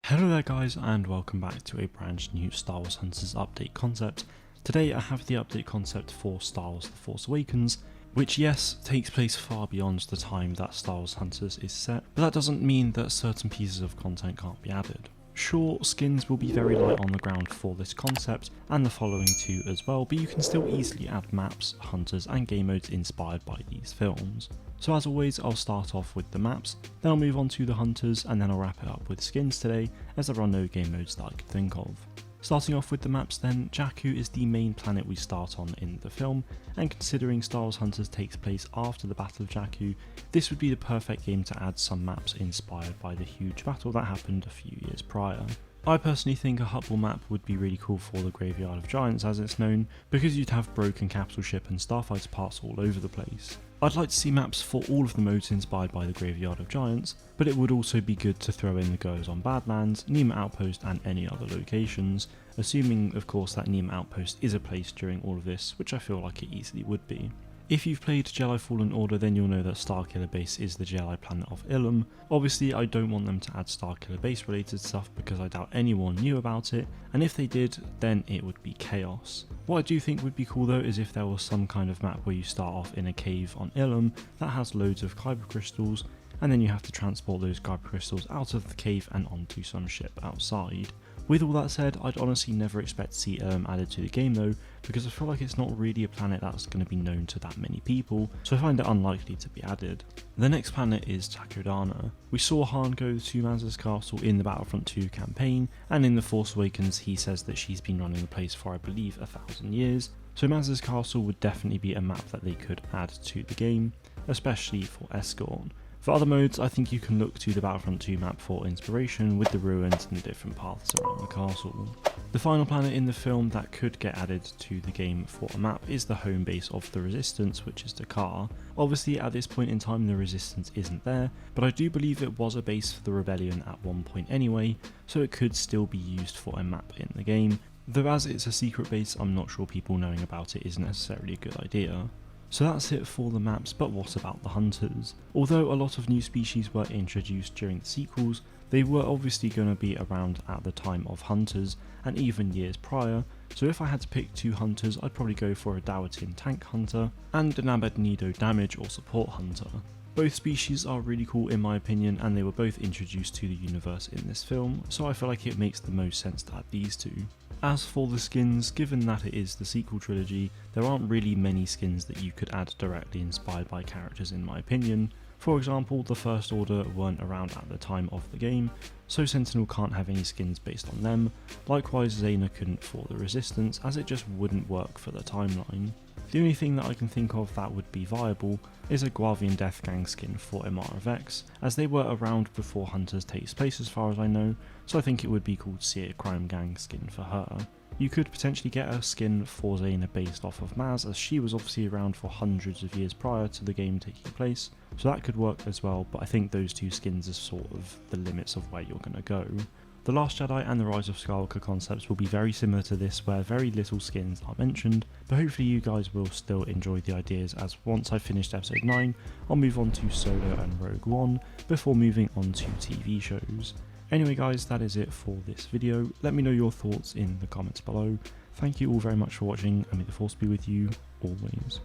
Hello there guys, and welcome back to a brand new Star Wars Hunters update concept. Today I have the update concept for Star Wars The Force Awakens, which yes, takes place far beyond the time that Star Wars Hunters is set, but that doesn't mean that certain pieces of content can't be added. Sure, skins will be very light on the ground for this concept, and the following too as well, but you can still easily add maps, hunters and game modes inspired by these films. So as always, I'll start off with the maps, then I'll move on to the hunters, and then I'll wrap it up with skins today, as there are no game modes that I could think of. Starting off with the maps then, Jakku is the main planet we start on in the film, and considering Star Wars Hunters takes place after the Battle of Jakku, this would be the perfect game to add some maps inspired by the huge battle that happened a few years prior. I personally think a Hutball map would be really cool for the Graveyard of Giants as it's known, because you'd have broken capital ship and starfighter parts all over the place. I'd like to see maps for all of the modes inspired by the Graveyard of Giants, but it would also be good to throw in the Goers on Badlands, Nima Outpost and any other locations, assuming of course that Nima Outpost is a place during all of this, which I feel like it easily would be. If you've played Jedi Fallen Order, then you'll know that Starkiller Base is the Jedi planet of Ilum. Obviously I don't want them to add Starkiller Base related stuff because I doubt anyone knew about it, and if they did, then it would be chaos. What I do think would be cool though is if there was some kind of map where you start off in a cave on Ilum that has loads of kyber crystals, and then you have to transport those kyber crystals out of the cave and onto some ship outside. With all that said, I'd honestly never expect to see Ilum added to the game though, because I feel like it's not really a planet that's going to be known to that many people, so I find it unlikely to be added. The next planet is Takodana. We saw Han go to Maz's castle in the Battlefront 2 campaign, and in The Force Awakens he says that she's been running the place for I believe 1,000 years, so Maz's castle would definitely be a map that they could add to the game, especially for Escort. For other modes, I think you can look to the Battlefront 2 map for inspiration with the ruins and the different paths around the castle. The final planet in the film that could get added to the game for a map is the home base of the Resistance, which is Dakar. Obviously at this point in time the Resistance isn't there, but I do believe it was a base for the Rebellion at one point anyway, so it could still be used for a map in the game, though as it's a secret base I'm not sure people knowing about it is necessarily a good idea. So that's it for the maps, but what about the hunters? Although a lot of new species were introduced during the sequels, they were obviously going to be around at the time of hunters, and even years prior, so if I had to pick two hunters I'd probably go for a Dawatin tank hunter, and an Abednego damage or support hunter. Both species are really cool in my opinion, and they were both introduced to the universe in this film, so I feel like it makes the most sense to add these two. As for the skins, given that it is the sequel trilogy, there aren't really many skins that you could add directly inspired by characters in my opinion. For example, the First Order weren't around at the time of the game, so Sentinel can't have any skins based on them. Likewise, Zaina couldn't for the Resistance, as it just wouldn't work for the timeline. The only thing that I can think of that would be viable is a Guavian Death Gang skin for Imara Vex, as they were around before Hunters takes place as far as I know, so I think it would be cool to see a Crime Gang skin for her. You could potentially get a skin for Zaina based off of Maz, as she was obviously around for hundreds of years prior to the game taking place, so that could work as well, but I think those two skins are sort of the limits of where you're going to go. The Last Jedi and the Rise of Skywalker concepts will be very similar to this, where very little skins are mentioned, but hopefully you guys will still enjoy the ideas, as once I've finished episode 9, I'll move on to Solo and Rogue One, before moving on to TV shows. Anyway guys, that is it for this video. Let me know your thoughts in the comments below. Thank you all very much for watching, and may the Force be with you always.